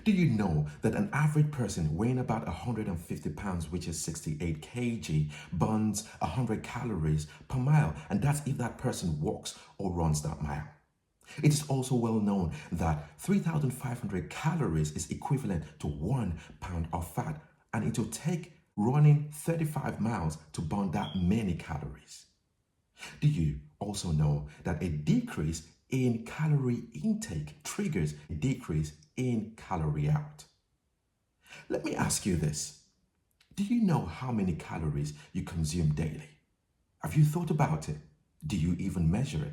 Do you know that an average person weighing about 150 pounds, which is 68 kg, burns 100 calories per mile? And that's if that person walks or runs that mile. It is also well known that 3,500 calories is equivalent to 1 pound of fat, and it will take running 35 miles to burn that many calories. Do you also know that a decrease in calorie intake triggers a decrease in calorie out? Let me ask you this. Do you know how many calories you consume daily? Have you thought about it? Do you even measure it?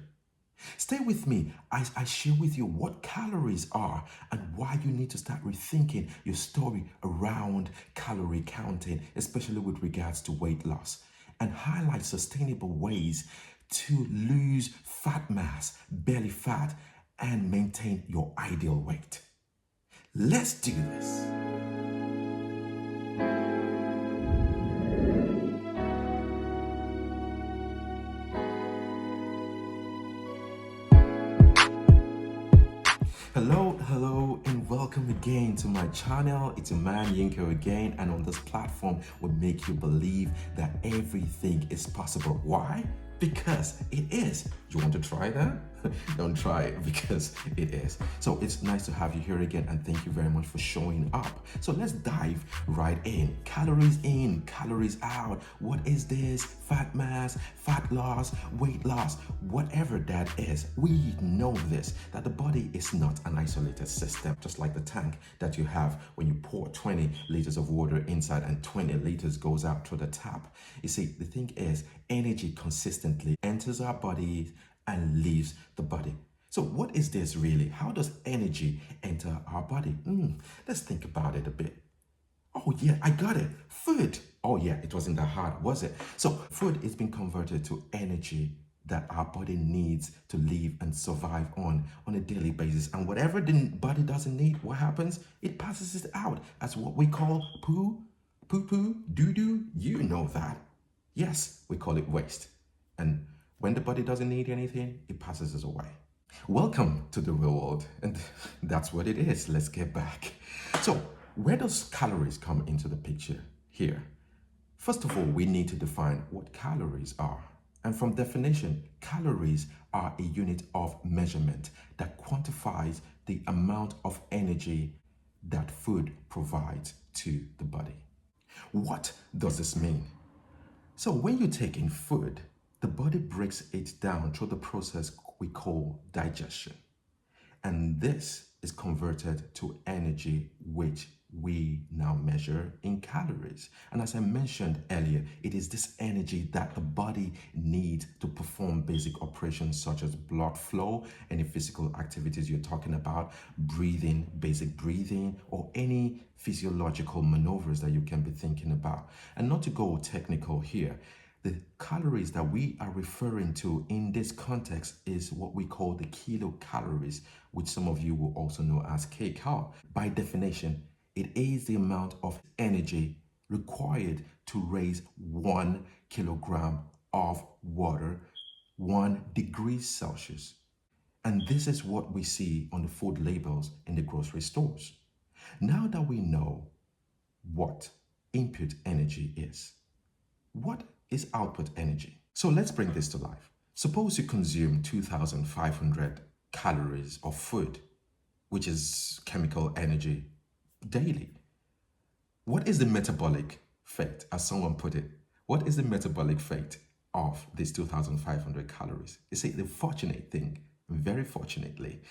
Stay with me as I share with you what calories are and why you need to start rethinking your story around calorie counting, especially with regards to weight loss, and highlight sustainable ways to lose fat mass, belly fat, and maintain your ideal weight. Let's do this. Hello, and welcome again to my channel. It's your man Yinko again, and on this platform, we make you believe that everything is possible. Why? Because it is. You want to try that? Don't try it, because it is. So it's nice to have you here again, and thank you very much for showing up. So let's dive right in. Calories in, calories out. What is this? Fat mass, fat loss, weight loss, whatever that is. We know this, that the body is not an isolated system, just like the tank that you have when you pour 20 liters of water inside and 20 liters goes out through the tap. You see, the thing is, energy consistently enters our bodies and leaves the body. So what is this really? How does energy enter our body? Let's think about it a bit. Oh yeah, I got it. Food. Oh yeah, it wasn't that hard, was it? So food is being converted to energy that our body needs to live and survive on a daily basis. And whatever the body doesn't need, what happens? It passes it out as what we call poo-poo, doo-doo. You know that. Yes, we call it waste. And when the body doesn't need anything, it passes us away. Welcome to the real world, and that's what it is. Let's get back. So, where does calories come into the picture here? First of all, we need to define what calories are. And from definition, calories are a unit of measurement that quantifies the amount of energy that food provides to the body. What does this mean? So when you take in food, the body breaks it down through the process we call digestion. And this is converted to energy, which we now measure in calories. And as I mentioned earlier, it is this energy that the body needs to perform basic operations such as blood flow, any physical activities you're talking about, breathing, basic breathing, or any physiological maneuvers that you can be thinking about. And not to go technical here, the calories that we are referring to in this context is what we call the kilocalories, which some of you will also know as kcal. By definition, it is the amount of energy required to raise 1 kilogram of water 1 degree Celsius. And this is what we see on the food labels in the grocery stores. Now that we know what input energy is, what is output energy? So let's bring this to life. Suppose you consume 2,500 calories of food, which is chemical energy, daily. What is the metabolic fate, as someone put it? What is the metabolic fate of these 2,500 calories? You see, the fortunate thing, very fortunately,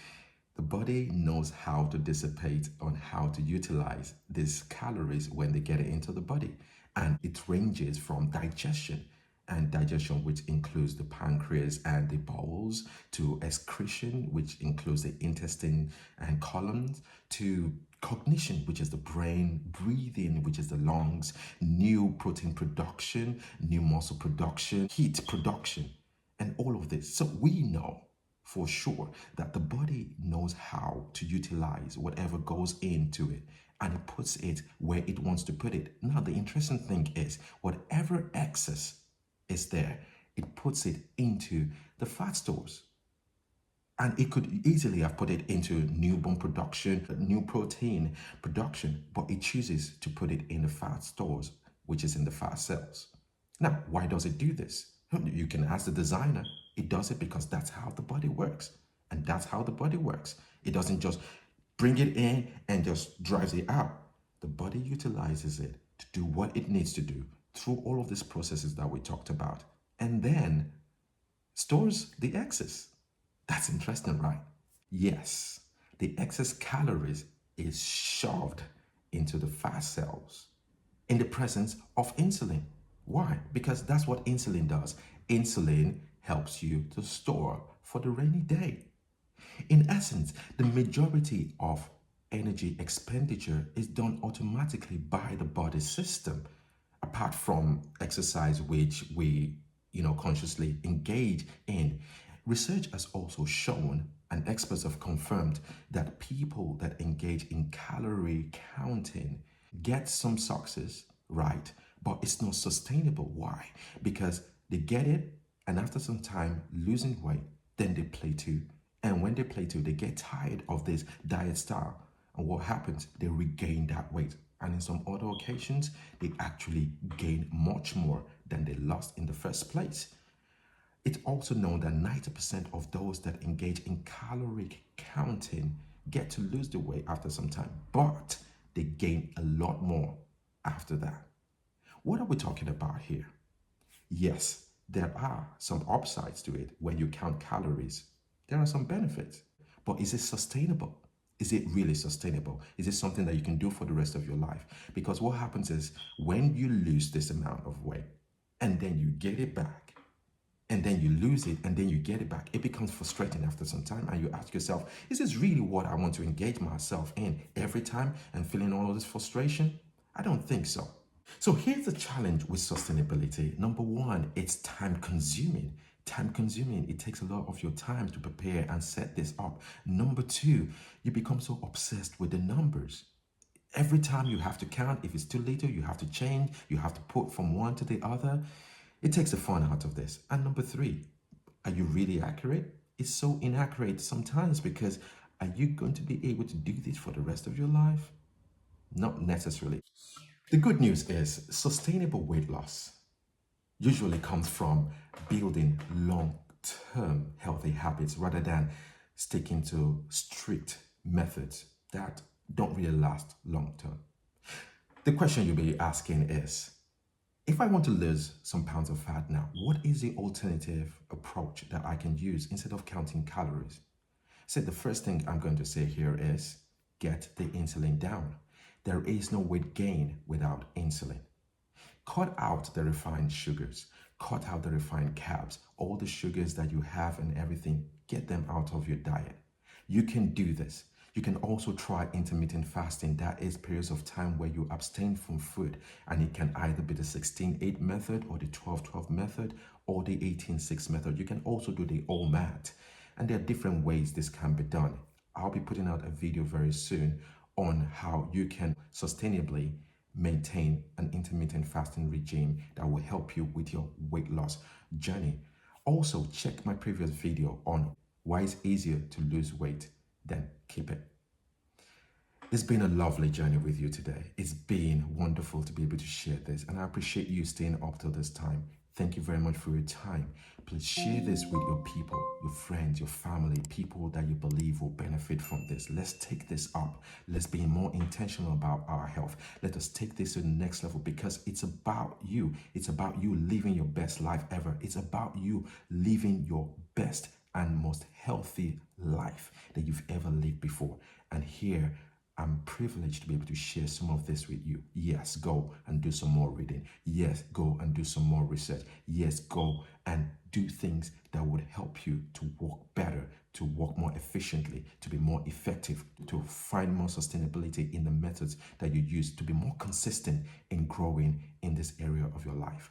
the body knows how to dissipate on how to utilize these calories when they get into the body. And it ranges from digestion, and digestion, which includes the pancreas and the bowels, to excretion, which includes the intestine and colons, to cognition, which is the brain, breathing, which is the lungs, new protein production, new muscle production, heat production, and all of this. So we know for sure that the body knows how to utilize whatever goes into it, and it puts it where it wants to put it. Now, the interesting thing is, whatever excess is there, it puts it into the fat stores. And it could easily have put it into newborn production, new protein production, but it chooses to put it in the fat stores, which is in the fat cells. Now, why does it do this? You can ask the designer. It does it because that's how the body works. And that's how the body works. It doesn't just bring it in and just drives it out. The body utilizes it to do what it needs to do through all of these processes that we talked about, and then stores the excess. That's interesting, right? Yes, the excess calories is shoved into the fat cells in the presence of insulin. Why? Because that's what insulin does. Insulin helps you to store for the rainy day. In essence, the majority of energy expenditure is done automatically by the body system, apart from exercise, which we consciously engage in. Research has also shown, and experts have confirmed, that people that engage in calorie counting get some success, right? But it's not sustainable. Why? Because they get it, and after some time losing weight, then they plateau. And when they plateau, they get tired of this diet style. And what happens? They regain that weight. And in some other occasions, they actually gain much more than they lost in the first place. It's also known that 90% of those that engage in calorie counting get to lose the weight after some time, but they gain a lot more after that. What are we talking about here? Yes, there are some upsides to it when you count calories. There are some benefits, but is it sustainable? Is it really sustainable? Is it something that you can do for the rest of your life? Because what happens is when you lose this amount of weight and then you get it back, and then you lose it and then you get it back, it becomes frustrating after some time. And you ask yourself, is this really what I want to engage myself in every time and feeling all of this frustration? I don't think so. So here's the challenge with sustainability. Number one, it's time consuming. Time consuming. It takes a lot of your time to prepare and set this up. Number two, you become so obsessed with the numbers. Every time you have to count, if it's too little, you have to change, you have to put from one to the other. It takes the fun out of this. And number three, are you really accurate? It's so inaccurate sometimes, because are you going to be able to do this for the rest of your life? Not necessarily. The good news is sustainable weight loss usually comes from building long-term healthy habits rather than sticking to strict methods that don't really last long-term. The question you'll be asking is, if I want to lose some pounds of fat now, what is the alternative approach that I can use instead of counting calories? So the first thing I'm going to say here is get the insulin down. There is no weight gain without insulin. Cut out the refined sugars, cut out the refined carbs, all the sugars that you have and everything, get them out of your diet. You can do this. You can also try intermittent fasting. That is periods of time where you abstain from food, and it can either be the 16-8 method or the 12-12 method or the 18-6 method. You can also do the OMAD, and there are different ways this can be done. I'll be putting out a video very soon on how you can sustainably maintain an intermittent fasting regime that will help you with your weight loss journey. Also, check my previous video on why it's easier to lose weight than keep it. It's been a lovely journey with you today. It's been wonderful to be able to share this, and I appreciate you staying up till this time. Thank you very much for your time. Please share this with your people, your friends, your family, people that you believe will benefit from this. Let's take this up. Let's be more intentional about our health. Let us take this to the next level, because it's about you. It's about you living your best life ever. It's about you living your best and most healthy life that you've ever lived before. And here, I'm privileged to be able to share some of this with you. Yes, go and do some more reading. Yes, go and do some more research. Yes, go and do things that would help you to work better, to work more efficiently, to be more effective, to find more sustainability in the methods that you use, to be more consistent in growing in this area of your life.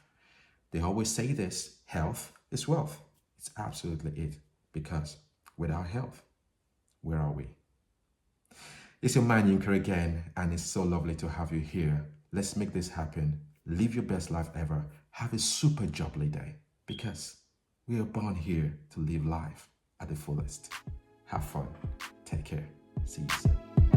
They always say this, health is wealth. It's absolutely it, because without health, where are we? It's your man Yinka again, and it's so lovely to have you here. Let's make this happen. Live your best life ever. Have a super jubbly day, because we are born here to live life at the fullest. Have fun. Take care. See you soon.